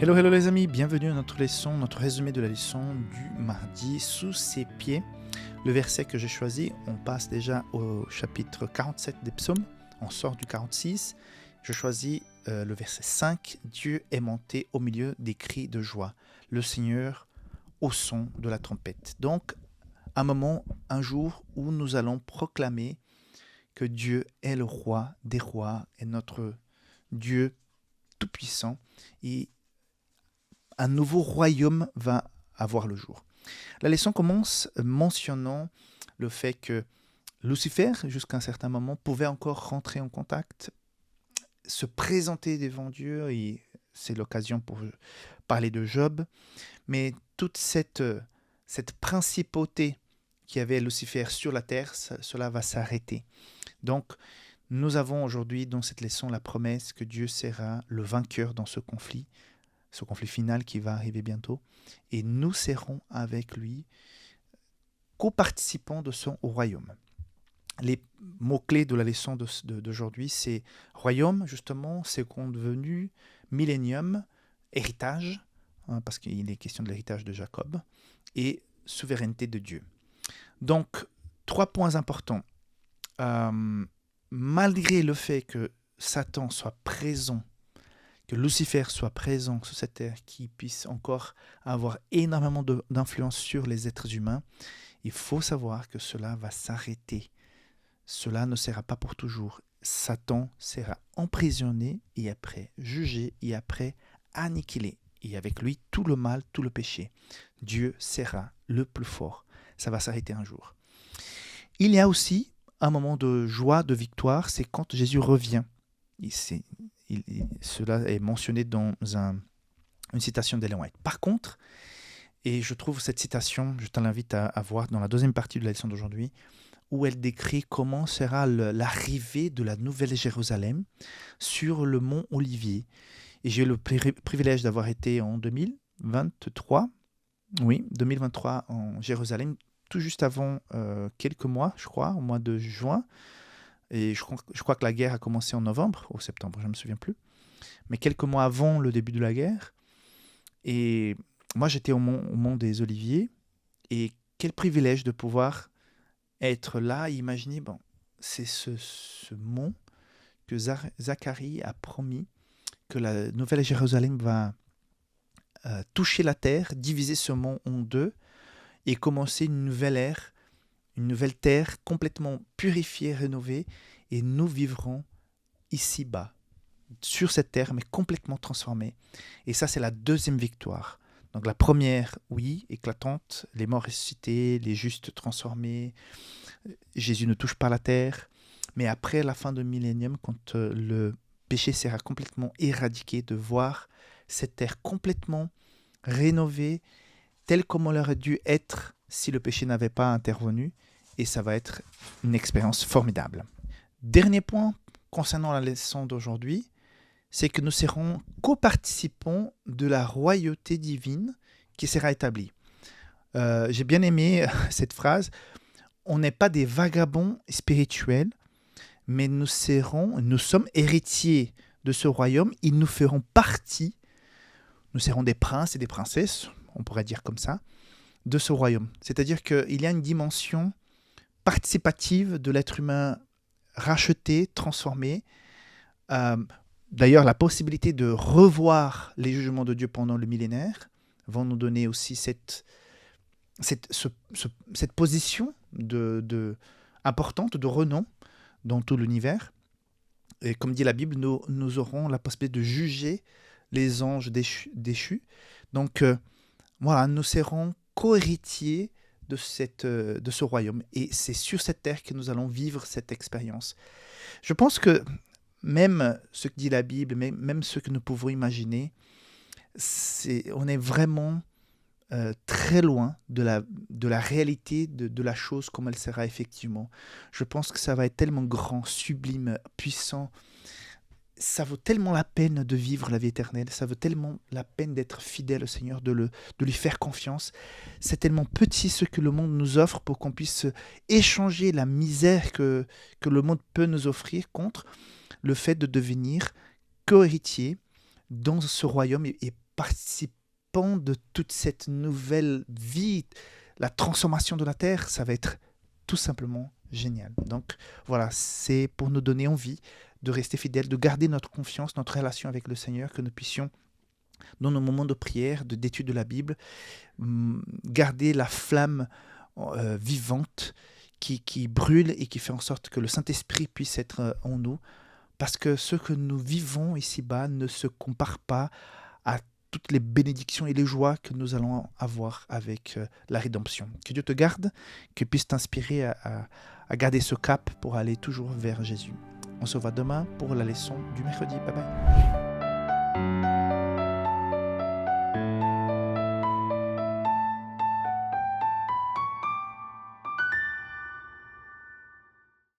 Hello, hello les amis, bienvenue à notre leçon, notre résumé de la leçon du mardi, sous ses pieds. Le verset que j'ai choisi, on passe déjà au chapitre 47 des psaumes, on sort du 46. Je choisis le verset 5, Dieu est monté au milieu des cris de joie, le Seigneur au son de la trompette. Donc, un moment, un jour où nous allons proclamer que Dieu est le roi des rois et notre Dieu tout-puissant, et un nouveau royaume va avoir le jour. La leçon commence mentionnant le fait que Lucifer, jusqu'à un certain moment, pouvait encore rentrer en contact, se présenter devant Dieu, et c'est l'occasion pour parler de Job. Mais toute cette principauté qui avait Lucifer sur la terre, cela va s'arrêter. Donc, nous avons aujourd'hui dans cette leçon la promesse que Dieu sera le vainqueur dans ce conflit final qui va arriver bientôt, et nous serons avec lui co-participants de son royaume. Les mots-clés de la leçon d'aujourd'hui, c'est royaume, justement, seconde venue, millénium, héritage, parce qu'il est question de l'héritage de Jacob, et souveraineté de Dieu. Donc, 3 points importants. Malgré le fait que Satan soit présent, que Lucifer soit présent sur cette terre, qui puisse encore avoir énormément d'influence sur les êtres humains, il faut savoir que cela va s'arrêter. Cela ne sera pas pour toujours. Satan sera emprisonné et après jugé et après anniquilé. Et avec lui, tout le mal, tout le péché. Dieu sera le plus fort. Ça va s'arrêter un jour. Il y a aussi un moment de joie, de victoire, c'est quand Jésus revient. Cela est mentionné dans une citation d'Ellen White. Par contre, et je trouve cette citation, je t'invite à voir dans la deuxième partie de la leçon d'aujourd'hui, où elle décrit comment sera l'arrivée de la Nouvelle Jérusalem sur le mont Olivier. Et j'ai eu le privilège d'avoir été en 2023 en Jérusalem, tout juste avant quelques mois, je crois, au mois de juin. Et je crois que la guerre a commencé en novembre ou septembre, je ne me souviens plus. Mais quelques mois avant le début de la guerre. Et moi, j'étais au mont des Oliviers. Et quel privilège de pouvoir être là et imaginer, c'est ce mont que Zacharie a promis que la Nouvelle Jérusalem va toucher la terre, diviser ce mont en deux et commencer une nouvelle ère, une nouvelle terre complètement purifiée, rénovée, et nous vivrons ici-bas, sur cette terre, mais complètement transformée. Et ça, c'est la deuxième victoire. Donc la première, oui, éclatante, les morts ressuscités, les justes transformés, Jésus ne touche pas la terre. Mais après la fin du millénium, quand le péché sera complètement éradiqué, de voir cette terre complètement rénovée, telle comme elle aurait dû être si le péché n'avait pas intervenu, et ça va être une expérience formidable. Dernier point concernant la leçon d'aujourd'hui, c'est que nous serons co-participants de la royauté divine qui sera établie. J'ai bien aimé cette phrase. On n'est pas des vagabonds spirituels, mais nous sommes héritiers de ce royaume. Ils nous feront partie. Nous serons des princes et des princesses, on pourrait dire comme ça, de ce royaume. C'est-à-dire qu'il y a une dimension participative de l'être humain racheté, transformé. D'ailleurs, la possibilité de revoir les jugements de Dieu pendant le millénaire vont nous donner aussi cette position importante, de renom dans tout l'univers. Et comme dit la Bible, nous aurons la possibilité de juger les anges déchus. Donc, voilà, nous serons co-héritiers de ce royaume. Et c'est sur cette terre que nous allons vivre cette expérience. Je pense que même ce que dit la Bible, même ce que nous pouvons imaginer, on est vraiment très loin de la réalité de la chose comme elle sera effectivement. Je pense que ça va être tellement grand, sublime, puissant. Ça vaut tellement la peine de vivre la vie éternelle, ça vaut tellement la peine d'être fidèle au Seigneur, de lui faire confiance. C'est tellement petit ce que le monde nous offre pour qu'on puisse échanger la misère que le monde peut nous offrir contre le fait de devenir co-héritier dans ce royaume et participants de toute cette nouvelle vie, la transformation de la terre, ça va être tout simplement génial. Donc voilà, c'est pour nous donner envie de rester fidèles, de garder notre confiance, notre relation avec le Seigneur, que nous puissions, dans nos moments de prière, d'étude de la Bible, garder la flamme vivante qui brûle et qui fait en sorte que le Saint-Esprit puisse être en nous, parce que ce que nous vivons ici-bas ne se compare pas à toutes les bénédictions et les joies que nous allons avoir avec la rédemption. Que Dieu te garde, qu'il puisse t'inspirer à garder ce cap pour aller toujours vers Jésus. On se voit demain pour la leçon du mercredi. Bye bye.